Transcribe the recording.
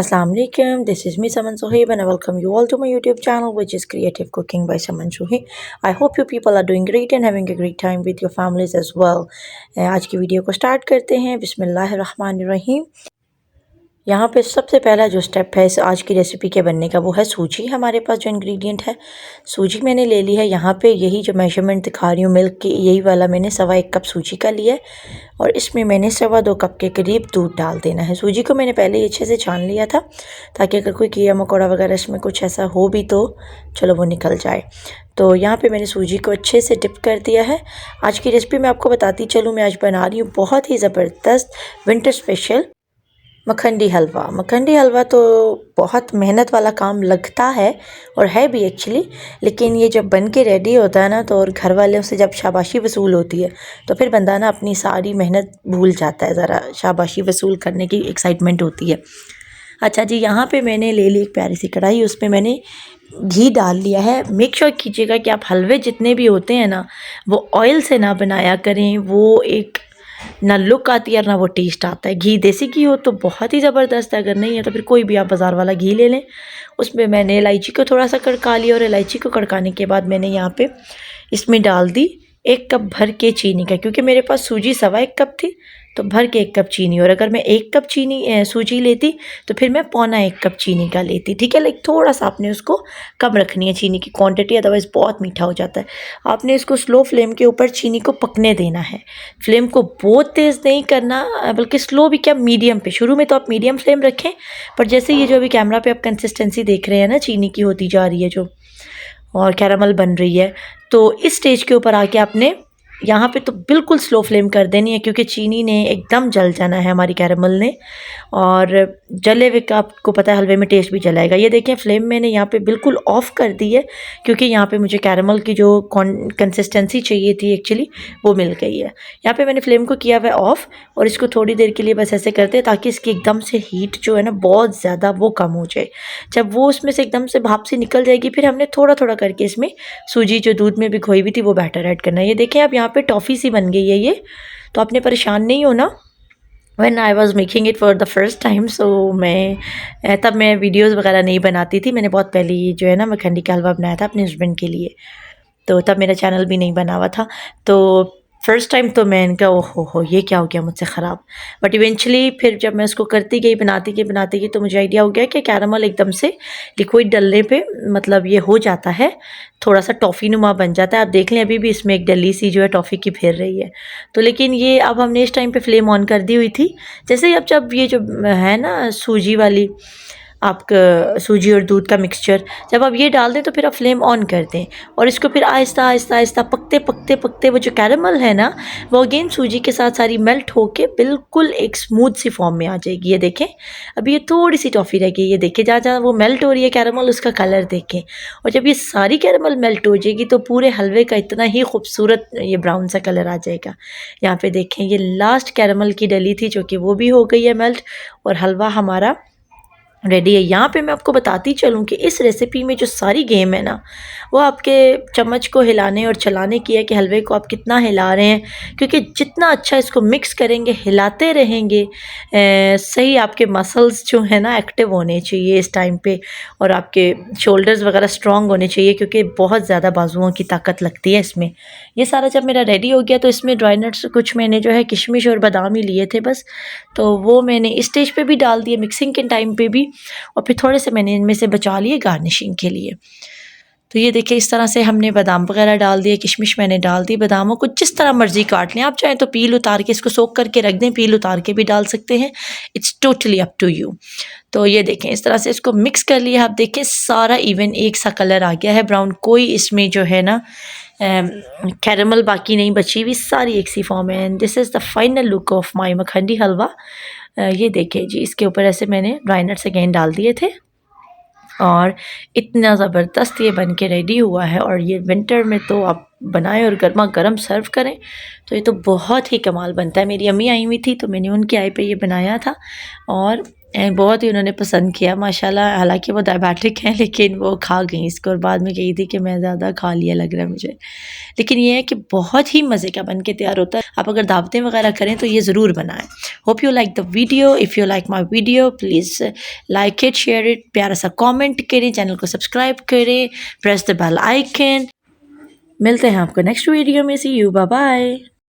Assalamu alaikum, this is me Saman Sohaib and I welcome you all to my YouTube channel which is Creative Cooking by Saman Sohaib. I hope you people are doing great and having a great time with your families as well. आज की video को start करते हैं। बिस्मिल्लाहिर्रहमानिर्रहीम। यहाँ पे सबसे पहला जो स्टेप है इस आज की रेसिपी के बनने का वो है सूजी। हमारे पास जो इंग्रेडिएंट है सूजी मैंने ले ली है। यहाँ पे यही जो मेजरमेंट दिखा रही हूँ मिल्क की, यही वाला मैंने 1.25 कप सूजी का लिया है और इसमें मैंने 2.25 कप के करीब दूध डाल देना है। सूजी को मैंने पहले ही अच्छे से छान लिया था ताकि अगर कोई कीड़ा मकोड़ा वगैरह इसमें कुछ ऐसा हो भी तो चलो वो निकल जाए। तो यहाँ पे मैंने सूजी को अच्छे से डिप कर दिया है। आज की रेसिपी मैं आपको बताती चलूँ, मैं आज बना रही हूँ बहुत ही ज़बरदस्त विंटर स्पेशल मखंडी हलवा। मखंडी हलवा तो बहुत मेहनत वाला काम लगता है और है भी एक्चुअली, लेकिन ये जब बन के रेडी होता है ना तो और घर वालों से जब शाबाशी वसूल होती है तो फिर बंदा ना अपनी सारी मेहनत भूल जाता है, ज़रा शाबाशी वसूल करने की एक्साइटमेंट होती है। अच्छा जी, यहाँ पे मैंने ले ली एक प्यारी सी कढ़ाई, उसमें मैंने घी डाल लिया है। मेक श्योर कीजिएगा कि आप हलवे जितने भी होते हैं ना वो ऑयल से ना बनाया करें, वो एक ना लुक आती है और ना वो टेस्ट आता है। घी देसी घी हो तो बहुत ही ज़बरदस्त है, अगर नहीं है तो फिर कोई भी आप बाज़ार वाला घी ले लें। उसमें मैंने इलायची को थोड़ा सा कड़का लिया और इलायची को कड़काने के बाद मैंने यहाँ पे इसमें डाल दी 1 कप भर के चीनी का, क्योंकि मेरे पास सूजी 1.25 कप थी तो भर के 1 कप चीनी, और अगर मैं 1 कप सूजी लेती तो फिर मैं 1.25 कप चीनी का लेती। ठीक है, लाइक थोड़ा सा आपने उसको कम रखनी है चीनी की क्वांटिटी, अदरवाइज़ बहुत मीठा हो जाता है। आपने इसको स्लो फ्लेम के ऊपर चीनी को पकने देना है। फ्लेम को बहुत तेज़ नहीं करना, बल्कि स्लो भी क्या, मीडियम पे। शुरू में तो आप मीडियम फ्लेम रखें, पर जैसे ये जो अभी कैमरा पे आप कंसिस्टेंसी देख रहे हैं ना चीनी की होती जा रही है जो और कैरामल बन रही है, तो इस स्टेज के ऊपर आके आपने यहाँ पे तो बिल्कुल स्लो फ्लेम कर देनी है, क्योंकि चीनी ने एकदम जल जाना है हमारी कैरामल ने, और जले हुए का आपको पता है हलवे में टेस्ट भी जलाएगा। ये देखें फ्लेम मैंने यहाँ पे बिल्कुल ऑफ़ कर दी है, क्योंकि यहाँ पे मुझे कैरामल की जो कंसिस्टेंसी चाहिए थी एक्चुअली वो मिल गई है। यहाँ पे मैंने फ्लेम को किया हुआ है ऑफ़, और इसको थोड़ी देर के लिए बस ऐसे करते हैं ताकि इसकी एकदम से हीट जो है ना बहुत ज़्यादा वो कम हो जाए। जब वो उसमें से एकदम से भाप से निकल जाएगी फिर हमने थोड़ा थोड़ा करके इसमें सूजी जो दूध में भिगोई हुई थी वो बैटर ऐड करना है। ये देखें अब यहाँ पे टॉफ़ी सी बन गई है ये, तो आपने परेशान नहीं होना। When I was making it for the first time, so तब मैं वीडियोस वगैरह नहीं बनाती थी। मैंने बहुत पहले ये जो है ना मखंडी का हलवा बनाया था अपने हस्बैंड के लिए, तो तब मेरा चैनल भी नहीं बना हुआ था। तो फ़र्स्ट टाइम तो मैं इनका ओहो हो ये क्या हो गया मुझसे ख़राब, बट इवेंचुअली फिर जब मैं उसको करती गई बनाती गई तो मुझे आइडिया हो गया कि कैरामल एकदम से लिक्विड डलने पे मतलब ये हो जाता है, थोड़ा सा टॉफ़ी नुमा बन जाता है। आप देख लें अभी भी इसमें एक डली सी जो है टॉफ़ी की फिर रही है। तो लेकिन ये अब हमने इस टाइम पे फ्लेम ऑन कर दी हुई थी। जैसे ही अब जब ये जो है ना सूजी वाली आपका सूजी और दूध का मिक्सचर जब आप ये डाल दें तो फिर आप फ्लेम ऑन कर दें और इसको फिर आहिस्ता आहिस्ता आहिस्ता पकते वो जो कैरामल है ना वो अगेन सूजी के साथ सारी मेल्ट होके बिल्कुल एक स्मूथ सी फॉर्म में आ जाएगी। ये देखें अभी ये थोड़ी सी टॉफ़ी रह गई, ये देखें जहाँ जहाँ वो मेल्ट हो रही है कैरामल उसका कलर देखें, और जब ये सारी कैरामल मेल्ट हो जाएगी तो पूरे हलवे का इतना ही खूबसूरत ये ब्राउन सा कलर आ जाएगा। यहाँ पे देखें ये लास्ट कैरामल की डली थी जो कि वो भी हो गई है मेल्ट और हलवा हमारा रेडी है। यहाँ पे मैं आपको बताती चलूँ कि इस रेसिपी में जो सारी गेम है ना वो आपके चम्मच को हिलाने और चलाने की है कि हलवे को आप कितना हिला रहे हैं, क्योंकि जितना अच्छा इसको मिक्स करेंगे हिलाते रहेंगे सही आपके मसल्स जो है ना एक्टिव होने चाहिए इस टाइम पे, और आपके शोल्डर्स वगैरह स्ट्रॉन्ग होने चाहिए क्योंकि बहुत ज़्यादा बाजुओं की ताकत लगती है इसमें। ये सारा जब मेरा रेडी हो गया तो इसमें ड्राई नट्स कुछ मैंने जो है किशमिश और बादाम ही लिए थे बस, तो वो मैंने इस स्टेज पे भी डाल दिए मिक्सिंग के टाइम पे भी, और फिर थोड़े से मैंने इनमें से बचा लिए गार्निशिंग के लिए। तो ये देखिए इस तरह से हमने बादाम वगैरह डाल दिए, किशमिश मैंने डाल दी। बादामों को जिस तरह मर्जी काट लें, आप चाहें तो पील उतार के इसको सोक करके रख दें, पील उतार के भी डाल सकते हैं, it's totally up to you. तो ये देखें इस तरह से इसको मिक्स कर लिया। आप देखें सारा इवन एक सा कलर आ गया है ब्राउन, कोई इसमें जो है ना कैरामल बाकी नहीं बची हुई, सारी एक सी फॉर्म है। And this is the final look of my makhandi halwa. ये देखिए जी इसके ऊपर ऐसे मैंने ड्राई नट्स अगेन डाल दिए थे और इतना ज़बरदस्त ये बन के रेडी हुआ है, और ये विंटर में तो आप बनाएं और गर्मा गर्म सर्व करें तो ये तो बहुत ही कमाल बनता है। मेरी अम्मी आई हुई थी तो मैंने उनके आए पे ये बनाया था और बहुत ही उन्होंने पसंद किया माशाल्लाह। हालाँकि वो डायबिटिक हैं लेकिन वो खा गईं इसको और बाद में कही थी कि मैं ज़्यादा खा लिया लग रहा है मुझे। लेकिन ये है कि बहुत ही मज़े का बन के तैयार होता है। आप अगर दावतें वगैरह करें तो ये ज़रूर बनाएँ। Hope you like the video. If you like my video please like it, share it, प्यारा सा कमेंट करें, चैनल को सब्सक्राइब करें, प्रेस द बेल आइकन। मिलते हैं आपको नेक्स्ट वीडियो में। सी यू, बाय बाय।